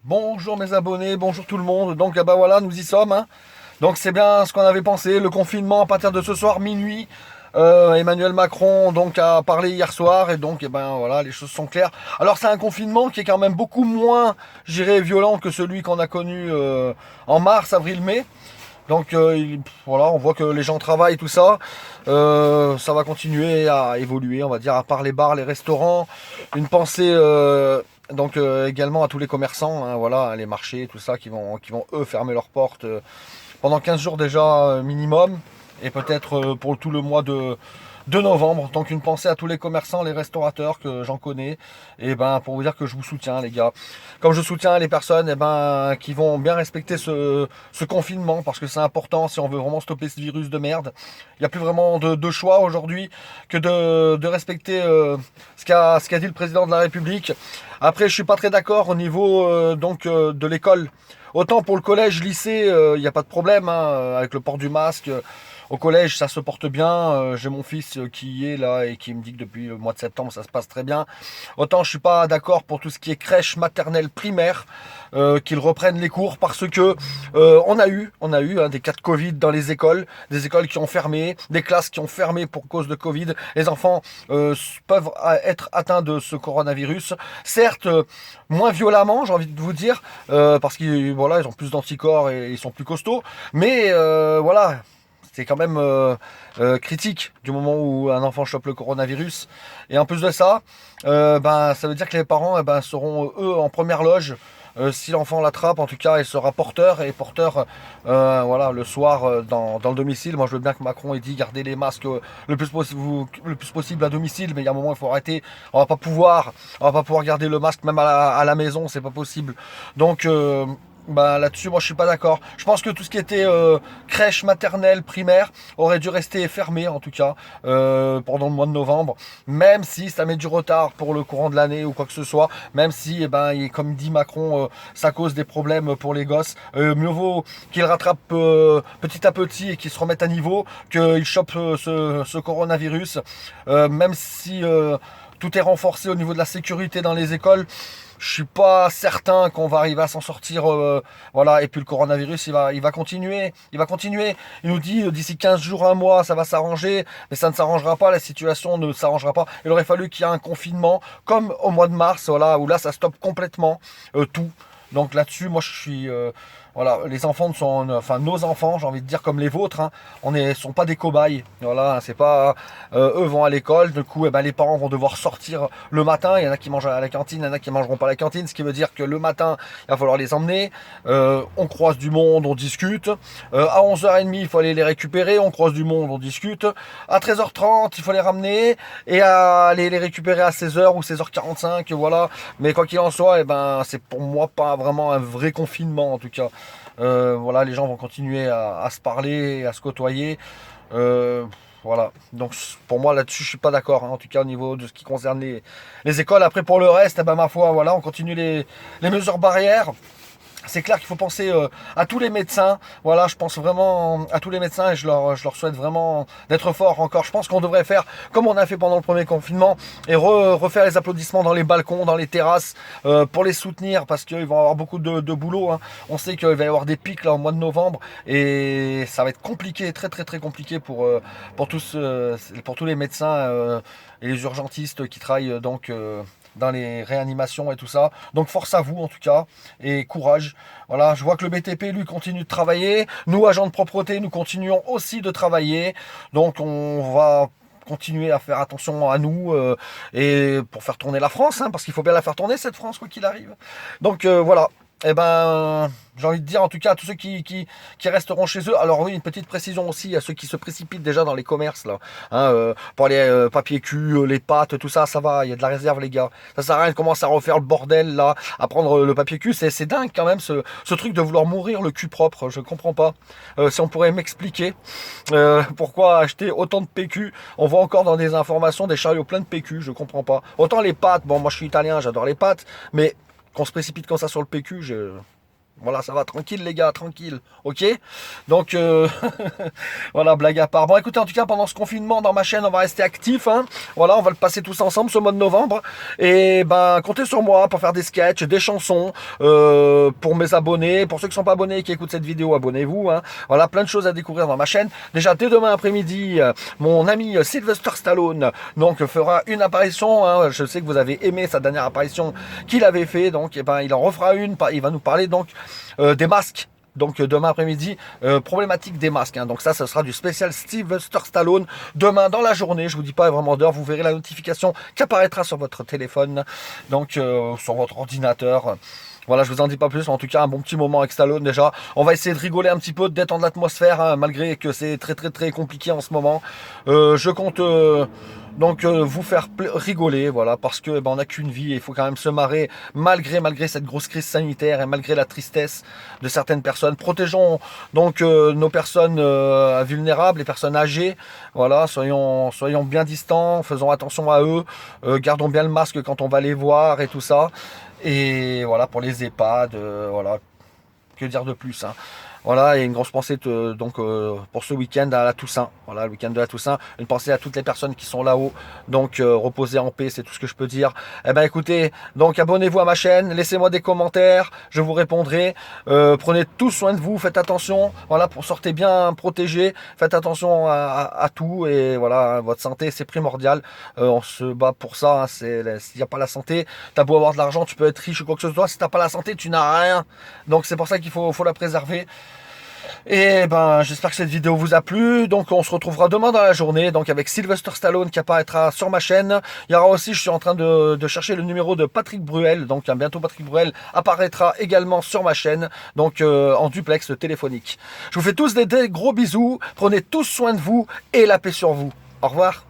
Bonjour mes abonnés, bonjour tout le monde. Donc bah voilà, nous y sommes, hein. Donc c'est bien ce qu'on avait pensé, le confinement à partir de ce soir minuit. Emmanuel Macron donc a parlé hier soir et donc voilà, les choses sont claires. Alors c'est un confinement qui est quand même beaucoup moins, je dirais, violent que celui qu'on a connu en mars, avril, mai. Donc voilà, on voit que les gens travaillent, tout ça. Ça va continuer à évoluer, on va dire, à part les bars, les restaurants. Une pensée également à tous les commerçants, hein, voilà, les marchés, tout ça, qui vont eux fermer leurs portes pendant 15 jours déjà minimum. Et peut-être pour tout le mois de novembre. Donc une pensée à tous les commerçants, les restaurateurs que j'en connais. Et pour vous dire que je vous soutiens les gars. Comme je soutiens les personnes qui vont bien respecter ce confinement parce que c'est important si on veut vraiment stopper ce virus de merde. Il n'y a plus vraiment de choix aujourd'hui que de respecter ce qu'a dit le président de la République. Après je suis pas très d'accord au niveau de l'école. Autant pour le collège, lycée, il n'y a pas de problème hein, avec le port du masque. Au collège, ça se porte bien. J'ai mon fils qui y est là et qui me dit que depuis le mois de septembre, ça se passe très bien. Autant je suis pas d'accord pour tout ce qui est crèche, maternelle, primaire, qu'ils reprennent les cours parce que on a eu hein, des cas de Covid dans les écoles, des écoles qui ont fermé, des classes qui ont fermé pour cause de Covid. Les enfants peuvent être atteints de ce coronavirus. Certes, moins violemment, j'ai envie de vous dire, parce qu'ils voilà, ils ont plus d'anticorps et ils sont plus costauds. Mais voilà, c'est quand même critique du moment où un enfant chope le coronavirus. Et en plus de ça, ça veut dire que les parents seront eux en première loge. Si l'enfant l'attrape, en tout cas, il sera porteur et porteur voilà, le soir dans le domicile. Moi, je veux bien que Macron ait dit garder les masques le plus possible à domicile, mais il y a un moment, il faut arrêter. On va pas pouvoir garder le masque même à la maison, c'est pas possible. Donc, là-dessus, moi, je suis pas d'accord. Je pense que tout ce qui était crèche, maternelle, primaire aurait dû rester fermé, en tout cas, pendant le mois de novembre. Même si ça met du retard pour le courant de l'année ou quoi que ce soit. Même si, comme dit Macron, ça cause des problèmes pour les gosses. Mieux vaut qu'ils rattrapent petit à petit et qu'ils se remettent à niveau qu'ils chopent ce coronavirus. Même si tout est renforcé au niveau de la sécurité dans les écoles. Je suis pas certain qu'on va arriver à s'en sortir. Voilà. Et puis le coronavirus, il va continuer. Il va continuer. Il nous dit d'ici 15 jours, un mois, ça va s'arranger. Mais ça ne s'arrangera pas. La situation ne s'arrangera pas. Il aurait fallu qu'il y ait un confinement comme au mois de mars, voilà, où là, ça stoppe complètement tout. Donc là-dessus, moi, je suis... voilà, les enfants sont, enfin nos enfants, j'ai envie de dire comme les vôtres, hein, sont pas des cobayes. Voilà, c'est pas, eux vont à l'école, du coup, les parents vont devoir sortir le matin. Il y en a qui mangent à la cantine, il y en a qui mangeront pas à la cantine, ce qui veut dire que le matin, il va falloir les emmener. On croise du monde, on discute. À 11h30, il faut aller les récupérer. On croise du monde, on discute. À 13h30, il faut les ramener et à aller les récupérer à 16h ou 16h45. Voilà. Mais quoi qu'il en soit, c'est pour moi pas vraiment un vrai confinement en tout cas. Voilà, les gens vont continuer à se parler, à se côtoyer. Voilà. Donc pour moi là-dessus, je suis pas d'accord. Hein, en tout cas au niveau de ce qui concerne les écoles. Après pour le reste, ma foi, voilà, on continue les mesures barrières. C'est clair qu'il faut penser à tous les médecins. Voilà, je pense vraiment à tous les médecins et je leur souhaite vraiment d'être forts encore. Je pense qu'on devrait faire comme on a fait pendant le premier confinement et refaire les applaudissements dans les balcons, dans les terrasses pour les soutenir parce qu'ils vont avoir beaucoup de boulot. Hein. On sait qu'il va y avoir des pics là au mois de novembre et ça va être compliqué, très très très compliqué pour tous les médecins et les urgentistes qui travaillent dans les réanimations et tout ça. Donc force à vous en tout cas et courage. Voilà, je vois que le BTP lui continue de travailler. Nous, agents de propreté, nous continuons aussi de travailler. Donc on va continuer à faire attention à nous et pour faire tourner la France, hein, parce qu'il faut bien la faire tourner cette France quoi qu'il arrive. Donc voilà. J'ai envie de dire en tout cas à tous ceux qui resteront chez eux. Alors oui, une petite précision aussi à ceux qui se précipitent déjà dans les commerces là, hein, pour les papier cul, les pâtes, tout ça, ça va, il y a de la réserve les gars. Ça sert à rien de commencer à refaire le bordel là, à prendre le papier cul. C'est dingue quand même ce truc de vouloir mourir le cul propre. Je comprends pas. Si on pourrait m'expliquer pourquoi acheter autant de PQ. On voit encore dans des informations des chariots pleins de PQ. Je comprends pas. Autant les pâtes. Bon, moi je suis italien, j'adore les pâtes, mais qu'on se précipite comme ça sur le PQ, Voilà, ça va, tranquille les gars, tranquille, ok. Donc, voilà, blague à part. Bon, écoutez, en tout cas, pendant ce confinement, dans ma chaîne, on va rester actif, hein. Voilà, on va le passer tous ensemble ce mois de novembre. Et ben, comptez sur moi pour faire des sketchs, des chansons, pour mes abonnés. Pour ceux qui sont pas abonnés et qui écoutent cette vidéo, abonnez-vous, hein. Voilà, plein de choses à découvrir dans ma chaîne. Déjà, dès demain après-midi, mon ami Sylvester Stallone, donc, fera une apparition, hein. Je sais que vous avez aimé sa dernière apparition qu'il avait fait, donc, et ben, il en refera une. Il va nous parler, donc, des masques. Donc demain après-midi, problématique des masques, hein. Donc ça, ce sera du spécial Sylvester Stallone demain dans la journée. Je vous dis pas vraiment d'heure, vous verrez la notification qui apparaîtra sur votre téléphone, donc sur votre ordinateur. Voilà, je vous en dis pas plus. En tout cas, un bon petit moment avec Stallone déjà. On va essayer de rigoler un petit peu, de détendre l'atmosphère, hein, malgré que c'est très compliqué en ce moment. Je compte vous faire rigoler, voilà, parce que ben, on n'a qu'une vie et il faut quand même se marrer malgré cette grosse crise sanitaire et malgré la tristesse de certaines personnes. Protégeons donc nos personnes vulnérables, les personnes âgées. Voilà, soyons bien distants, faisons attention à eux, gardons bien le masque quand on va les voir et tout ça. Et voilà, pour les EHPAD, voilà, que dire de plus, hein. Voilà, et une grosse pensée pour ce week-end à la Toussaint. Voilà, le week-end de la Toussaint. Une pensée à toutes les personnes qui sont là-haut. Donc, reposez en paix, c'est tout ce que je peux dire. Eh ben, écoutez, donc abonnez-vous à ma chaîne, laissez-moi des commentaires, je vous répondrai. Prenez tous soin de vous, faites attention. Voilà, sortez bien protégés, faites attention à tout. Et voilà, votre santé, c'est primordial. On se bat pour ça. Hein, s'il n'y a pas la santé, t'as beau avoir de l'argent, tu peux être riche ou quoi que ce soit. Si t'as pas la santé, tu n'as rien. Donc, c'est pour ça qu'il faut la préserver. Et ben j'espère que cette vidéo vous a plu. Donc on se retrouvera demain dans la journée, donc avec Sylvester Stallone qui apparaîtra sur ma chaîne. Il y aura aussi, je suis en train de chercher le numéro de Patrick Bruel. Donc bientôt Patrick Bruel apparaîtra également sur ma chaîne, donc en duplex téléphonique. Je vous fais tous des gros bisous, prenez tous soin de vous et la paix sur vous. Au revoir.